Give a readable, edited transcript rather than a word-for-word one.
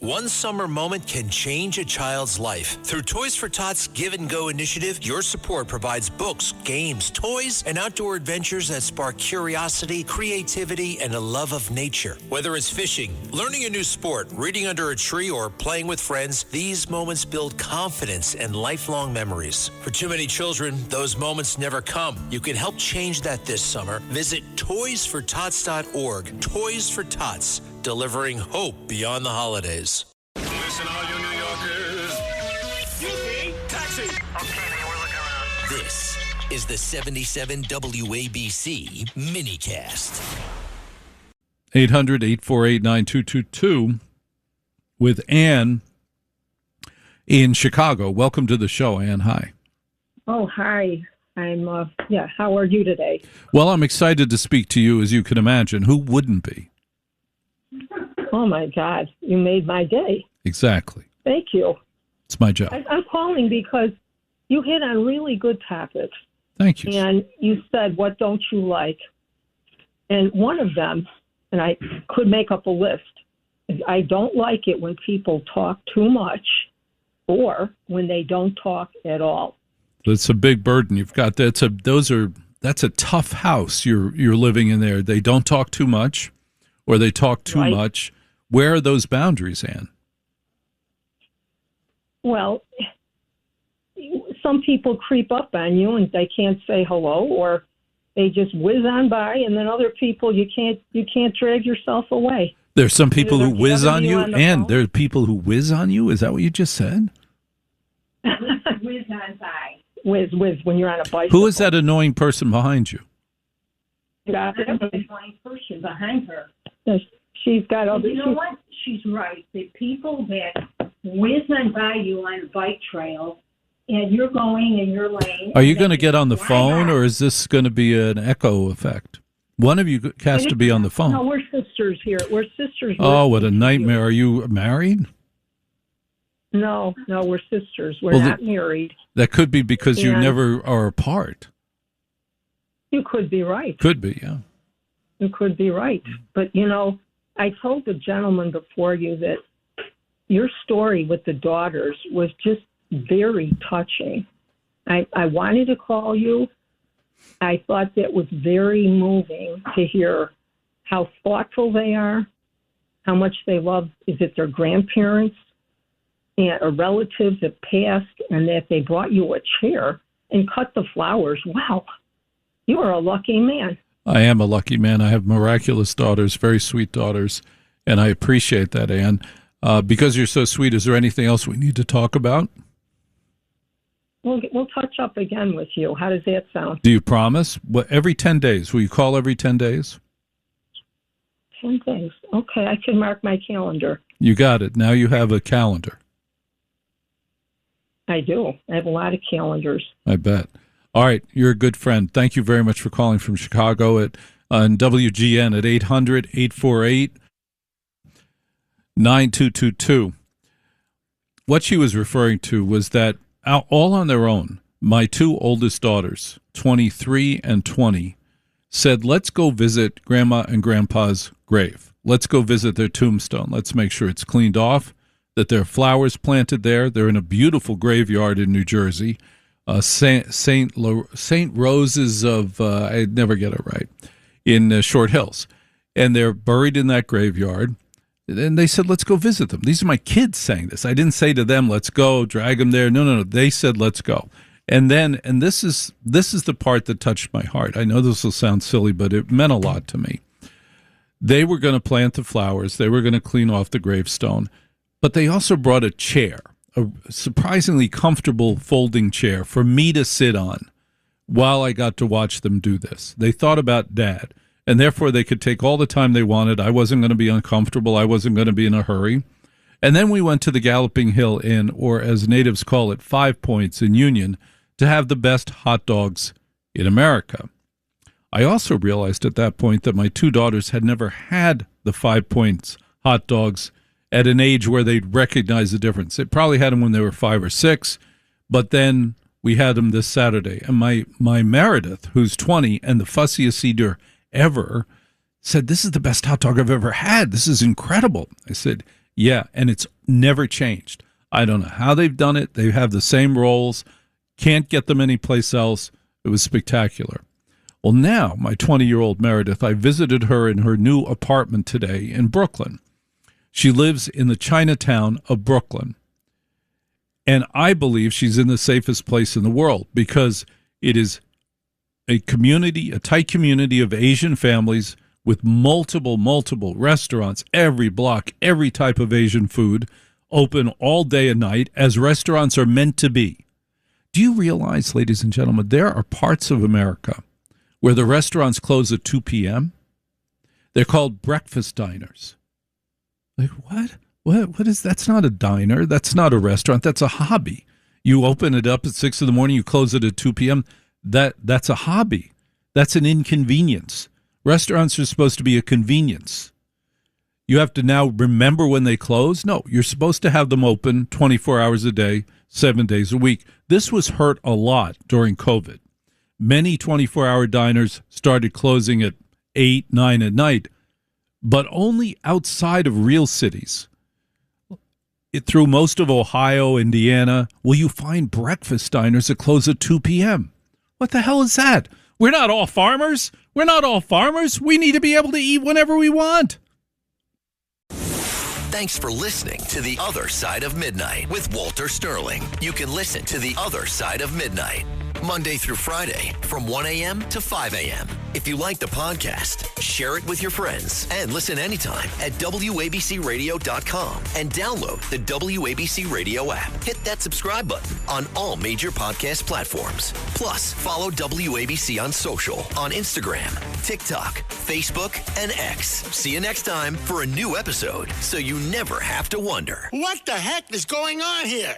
One summer moment can change a child's life. Through Toys for Tots Give and Go initiative, your support provides books, games, toys, and outdoor adventures that spark curiosity, creativity, and a love of nature. Whether it's fishing, learning a new sport, reading under a tree, or playing with friends, these moments build confidence and lifelong memories. For too many children, those moments never come. You can help change that this summer. Visit toysfortots.org. Toys for Tots, delivering hope beyond the holidays. Listen, all you New Yorkers. You see? Taxi. Okay, man, we're looking around. This is the 77 WABC minicast. 800-848-9222 with Ann in Chicago. Welcome to the show, Ann. Hi. Oh, hi. How are you today? Well, I'm excited to speak to you, as you can imagine. Who wouldn't be? Oh, my God. You made my day. Exactly. Thank you. It's my job. I'm calling because you hit on really good topics. Thank you. And you said, what don't you like? And one of them, and I could make up a list, is I don't like it when people talk too much or when they don't talk at all. It's a big burden you've got. That's a tough house you're living in there. They don't talk too much or they talk too much. Where are those boundaries, Ann? Well, some people creep up on you and they can't say hello, or they just whiz on by, and then other people you can't drag yourself away. There's some people who whiz on you, and there are people who whiz on you. Is that what you just said? Whiz on by. Whiz when you're on a bicycle. Who is that annoying person behind you? Got an annoying person behind her. She's got all. You know what? She's right. The people that whiz on by you on a bike trail, and you're going in your lane. Are you going to get on the phone, or is this going to be an echo effect? One of you has to be on the phone. No, we're sisters here. We're sisters. Oh, what a nightmare. Are you married? No, we're sisters. We're not married. That could be because you never are apart. You could be right. Could be, yeah. You could be right. But, I told the gentleman before you that your story with the daughters was just very touching. I wanted to call you. I thought that was very moving to hear how thoughtful they are, how much they love, is it their grandparents or relatives that passed, and that they brought you a chair and cut the flowers. Wow, you are a lucky man. I am a lucky man. I have miraculous daughters, very sweet daughters, and I appreciate that, Ann. Because you're so sweet, is there anything else we need to talk about? We'll touch up again with you. How does that sound? Do you promise? Every 10 days. Will you call every 10 days? 10 days. Okay, I can mark my calendar. You got it. Now you have a calendar. I do. I have a lot of calendars. I bet. All right. You're a good friend. Thank you very much for calling from Chicago on WGN at 800-848-9222. What she was referring to was that all on their own, my two oldest daughters, 23 and 20, said, let's go visit Grandma and Grandpa's grave. Let's go visit their tombstone. Let's make sure it's cleaned off, that there are flowers planted there. They're in a beautiful graveyard in New Jersey, Saint Roses of, I never get it right, in Short Hills. And they're buried in that graveyard. And they said, let's go visit them. These are my kids saying this. I didn't say to them, let's go, drag them there. No. They said, let's go. And this is the part that touched my heart. I know this will sound silly, but it meant a lot to me. They were going to plant the flowers. They were going to clean off the gravestone. But they also brought a chair, a surprisingly comfortable folding chair for me to sit on while I got to watch them do this. They thought about Dad, and therefore they could take all the time they wanted. I wasn't going to be uncomfortable. I wasn't going to be in a hurry. And then we went to the Galloping Hill Inn, or as natives call it, 5 Points in Union, to have the best hot dogs in America. I also realized at that point that my two daughters had never had the 5 Points hot dogs at an age where they'd recognize the difference. They probably had them when they were 5 or 6, but then we had them this Saturday. And my Meredith, who's 20 and the fussiest eater ever, said, this is the best hot dog I've ever had. This is incredible. I said, Yeah, and it's never changed. I don't know how they've done it. They have the same roles. Can't get them anyplace else. It was spectacular. Well, now, my 20-year-old Meredith, I visited her in her new apartment today in Brooklyn. She lives in the Chinatown of Brooklyn. And I believe she's in the safest place in the world because it is a community, a tight community of Asian families with multiple restaurants, every block, every type of Asian food, open all day and night, as restaurants are meant to be. Do you realize, ladies and gentlemen, there are parts of America where the restaurants close at 2 p.m.? They're called breakfast diners. Like, what? What is that's not a diner. That's not a restaurant. That's a hobby. You open it up at 6 in the morning, you close it at 2 p.m. That's a hobby. That's an inconvenience. Restaurants are supposed to be a convenience. You have to now remember when they close? No, you're supposed to have them open 24 hours a day, 7 days a week. This was hurt a lot during COVID. Many 24-hour diners started closing at 8, 9 at night, but only outside of real cities. Through most of Ohio, Indiana, will you find breakfast diners that close at 2 p.m.? What the hell is that? We're not all farmers. We're not all farmers. We need to be able to eat whenever we want. Thanks for listening to The Other Side of Midnight with Walter Sterling. You can listen to The Other Side of Midnight Monday through Friday from 1 a.m. to 5 a.m. If you like the podcast, share it with your friends and listen anytime at WABCRadio.com and download the WABC Radio app. Hit that subscribe button on all major podcast platforms. Plus, follow WABC on social on Instagram, TikTok, Facebook, and X. See you next time for a new episode so you never have to wonder. What the heck is going on here?